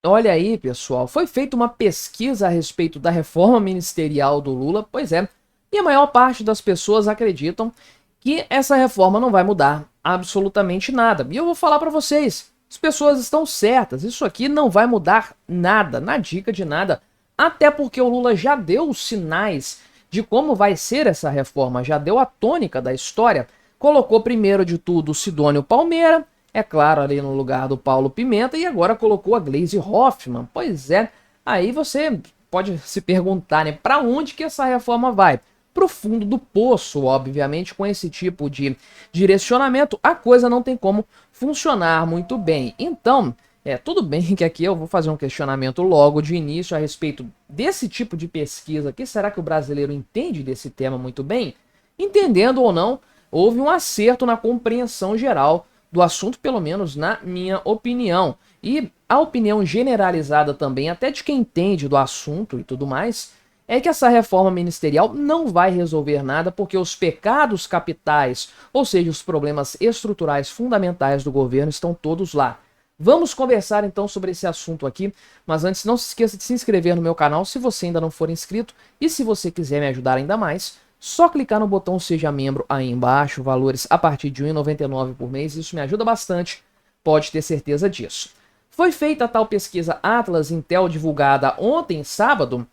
olha aí, pessoal, foi feita uma pesquisa a respeito da reforma ministerial do Lula, pois é, e a maior parte das pessoas acreditam que essa reforma não vai mudar absolutamente nada. E eu vou falar para vocês, as pessoas estão certas, isso aqui não vai mudar nada, na dica de nada, até porque o Lula já deu os sinais de como vai ser essa reforma, já deu a tônica da história, colocou primeiro de tudo o Sidônio Palmeira, é claro, ali no lugar do Paulo Pimenta, e agora colocou a Gleisi Hoffmann. Pois é, aí você pode se perguntar, né, para onde que essa reforma vai? Para o fundo do poço, obviamente, com esse tipo de direcionamento, a coisa não tem como funcionar muito bem. Então, tudo bem que aqui eu vou fazer um questionamento logo de início a respeito desse tipo de pesquisa aqui. Será que o brasileiro entende desse tema muito bem? Entendendo ou não, houve um acerto na compreensão geral do assunto, pelo menos na minha opinião. E a opinião generalizada também, até de quem entende do assunto e tudo mais, é que essa reforma ministerial não vai resolver nada porque os pecados capitais, ou seja, os problemas estruturais fundamentais do governo estão todos lá. Vamos conversar então sobre esse assunto aqui, mas antes não se esqueça de se inscrever no meu canal se você ainda não for inscrito, e se você quiser me ajudar ainda mais, só clicar no botão Seja Membro aí embaixo, valores a partir de R$ 1,99 por mês, isso me ajuda bastante, pode ter certeza disso. Foi feita a tal pesquisa Atlas Intel divulgada ontem, sábado,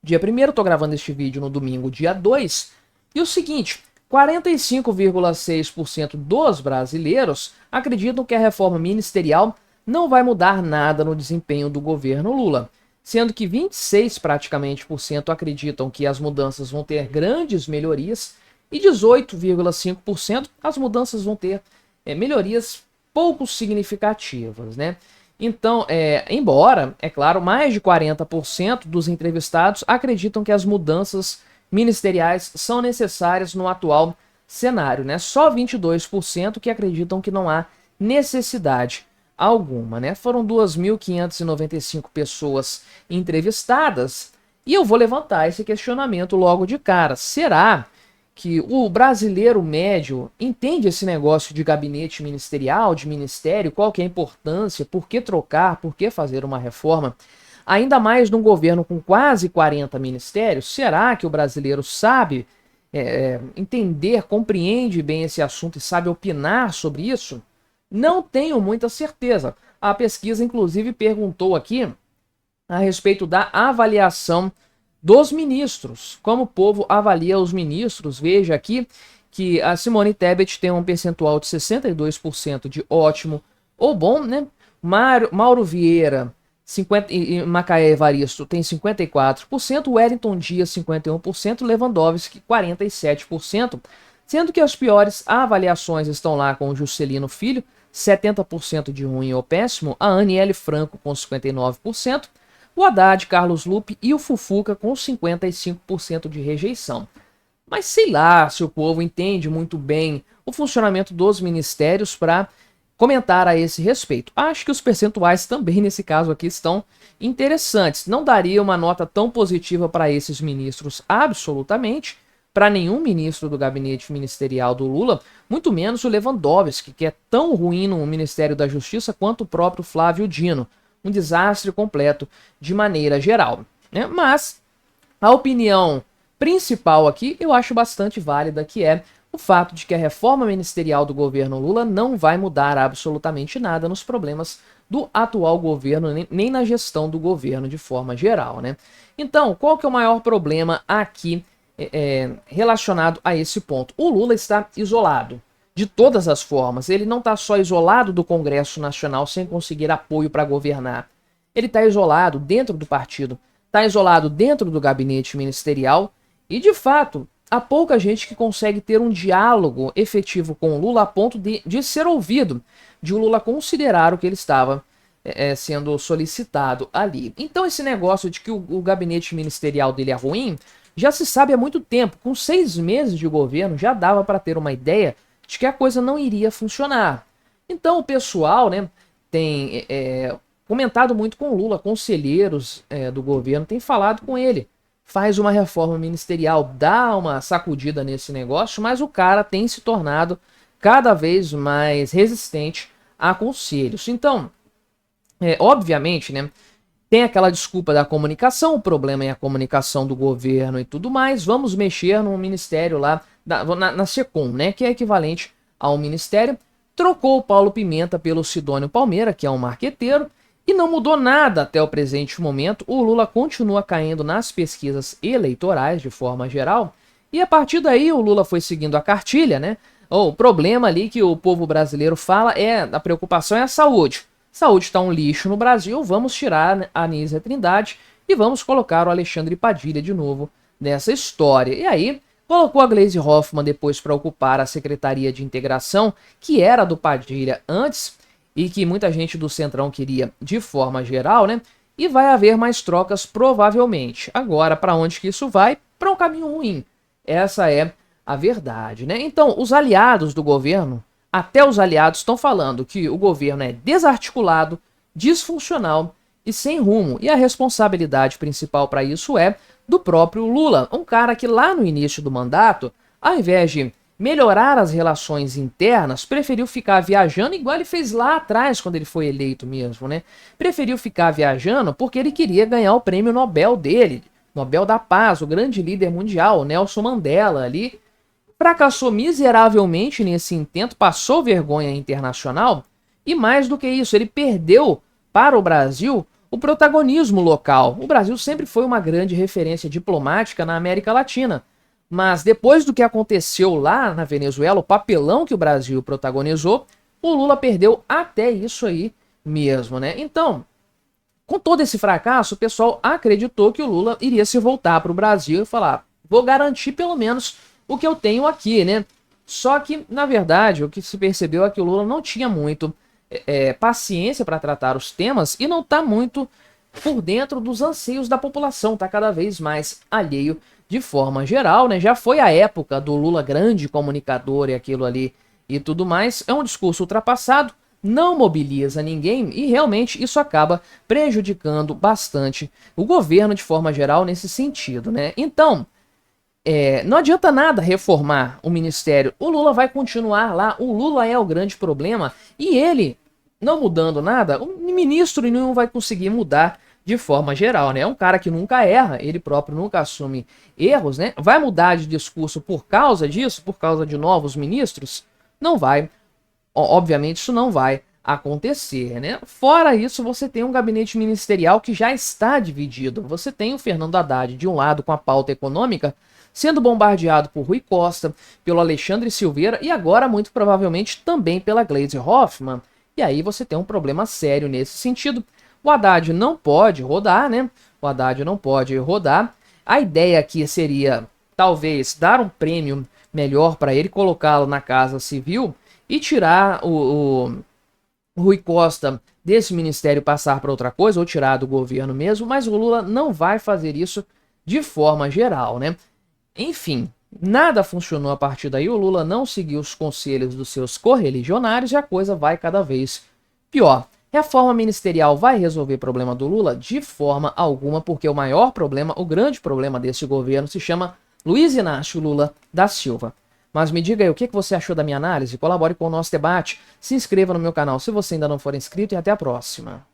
dia 1º, estou gravando este vídeo no domingo, dia 2, e o seguinte, 45,6% dos brasileiros acreditam que a reforma ministerial não vai mudar nada no desempenho do governo Lula, sendo que 26% praticamente acreditam que as mudanças vão ter grandes melhorias e 18,5% as mudanças vão ter melhorias pouco significativas, né? Então, embora, é claro, mais de 40% dos entrevistados acreditam que as mudanças ministeriais são necessárias no atual cenário, né? Só 22% que acreditam que não há necessidade alguma, né? Foram 2.595 pessoas entrevistadas e eu vou levantar esse questionamento logo de cara. Será que o brasileiro médio entende esse negócio de gabinete ministerial, de ministério, qual que é a importância, por que trocar, por que fazer uma reforma? Ainda mais num governo com quase 40 ministérios, será que o brasileiro sabe entender, compreende bem esse assunto e sabe opinar sobre isso? Não tenho muita certeza. A pesquisa, inclusive, perguntou aqui a respeito da avaliação dos ministros. Como o povo avalia os ministros? Veja aqui que a Simone Tebet tem um percentual de 62% de ótimo ou bom, né? Mauro Vieira e Macaé Evaristo tem 54%, Wellington Dias 51%, Lewandowski 47%, sendo que as piores avaliações estão lá com o Juscelino Filho, 70% de ruim ou péssimo, a Aniele Franco com 59%, o Haddad, Carlos Lupe e o Fufuca com 55% de rejeição. Mas sei lá se o povo entende muito bem o funcionamento dos ministérios para comentar a esse respeito. Acho que os percentuais também nesse caso aqui estão interessantes. Não daria uma nota tão positiva para esses ministros absolutamente, para nenhum ministro do gabinete ministerial do Lula, muito menos o Lewandowski, que é tão ruim no Ministério da Justiça quanto o próprio Flávio Dino. Um desastre completo de maneira geral, né? Mas a opinião principal aqui eu acho bastante válida, que é o fato de que a reforma ministerial do governo Lula não vai mudar absolutamente nada nos problemas do atual governo, nem na gestão do governo de forma geral, né? Então, qual que é o maior problema aqui relacionado a esse ponto? O Lula está isolado de todas as formas. Ele não está só isolado do Congresso Nacional sem conseguir apoio para governar. Ele está isolado dentro do partido, está isolado dentro do gabinete ministerial e, de fato, há pouca gente que consegue ter um diálogo efetivo com o Lula a ponto de ser ouvido, de o Lula considerar o que ele estava sendo solicitado ali. Então esse negócio de que o gabinete ministerial dele é ruim, já se sabe há muito tempo. Com 6 meses de governo já dava para ter uma ideia de que a coisa não iria funcionar. Então o pessoal, né, tem comentado muito com o Lula, conselheiros do governo têm falado com ele. Faz uma reforma ministerial, dá uma sacudida nesse negócio, mas o cara tem se tornado cada vez mais resistente a conselhos. Então, obviamente, né, Tem aquela desculpa da comunicação, o problema é a comunicação do governo e tudo mais. Vamos mexer no ministério lá, na SECOM, né, que é equivalente ao ministério. Trocou o Paulo Pimenta pelo Sidônio Palmeira, que é um marqueteiro, e não mudou nada até o presente momento. O Lula continua caindo nas pesquisas eleitorais, de forma geral, e a partir daí o Lula foi seguindo a cartilha, né? O problema ali que o povo brasileiro fala a preocupação é a saúde. Saúde está um lixo no Brasil, vamos tirar a Anísia Trindade e vamos colocar o Alexandre Padilha de novo nessa história. E aí, colocou a Gleisi Hoffmann depois para ocupar a Secretaria de Integração, que era do Padilha antes, e que muita gente do Centrão queria de forma geral, né? E vai haver mais trocas provavelmente. Agora, para onde que isso vai? Para um caminho ruim. Essa é a verdade, né? Então, os aliados do governo, até os aliados estão falando que o governo é desarticulado, disfuncional e sem rumo. E a responsabilidade principal para isso é do próprio Lula, um cara que lá no início do mandato, ao invés de melhorar as relações internas, preferiu ficar viajando igual ele fez lá atrás quando ele foi eleito mesmo, né? Preferiu ficar viajando porque ele queria ganhar o prêmio Nobel dele, Nobel da Paz, o grande líder mundial, o Nelson Mandela ali. Fracassou miseravelmente nesse intento, passou vergonha internacional e mais do que isso, ele perdeu para o Brasil o protagonismo local. O Brasil sempre foi uma grande referência diplomática na América Latina, mas depois do que aconteceu lá na Venezuela, o papelão que o Brasil protagonizou, o Lula perdeu até isso aí mesmo, né? Então, com todo esse fracasso, o pessoal acreditou que o Lula iria se voltar para o Brasil e falar, vou garantir pelo menos o que eu tenho aqui, né? Só que, na verdade, o que se percebeu é que o Lula não tinha muito paciência para tratar os temas e não está muito por dentro dos anseios da população, está cada vez mais alheio de forma geral, né? Já foi a época do Lula grande comunicador e aquilo ali e tudo mais. É um discurso ultrapassado, não mobiliza ninguém e realmente isso acaba prejudicando bastante o governo de forma geral nesse sentido, né? Então, não adianta nada reformar o ministério. O Lula vai continuar lá. O Lula é o grande problema. E ele, não mudando nada, o ministro não vai conseguir mudar de forma geral, né? É um cara que nunca erra, ele próprio nunca assume erros, né? Vai mudar de discurso por causa disso, por causa de novos ministros? Não vai. Obviamente isso não vai acontecer, né? Fora isso, você tem um gabinete ministerial que já está dividido. Você tem o Fernando Haddad, de um lado, com a pauta econômica, sendo bombardeado por Rui Costa, pelo Alexandre Silveira e agora, muito provavelmente, também pela Gleisi Hoffmann. E aí você tem um problema sério nesse sentido. O Haddad não pode rodar, né? O Haddad não pode rodar. A ideia aqui seria, talvez, dar um prêmio melhor para ele, colocá-lo na Casa Civil e tirar o Rui Costa desse ministério, passar para outra coisa, ou tirar do governo mesmo, mas o Lula não vai fazer isso de forma geral, né? Enfim, nada funcionou a partir daí, o Lula não seguiu os conselhos dos seus correligionários e a coisa vai cada vez pior. Reforma ministerial vai resolver o problema do Lula? De forma alguma, porque o maior problema, o grande problema desse governo se chama Luiz Inácio Lula da Silva. Mas me diga aí o que você achou da minha análise, colabore com o nosso debate, se inscreva no meu canal se você ainda não for inscrito e até a próxima.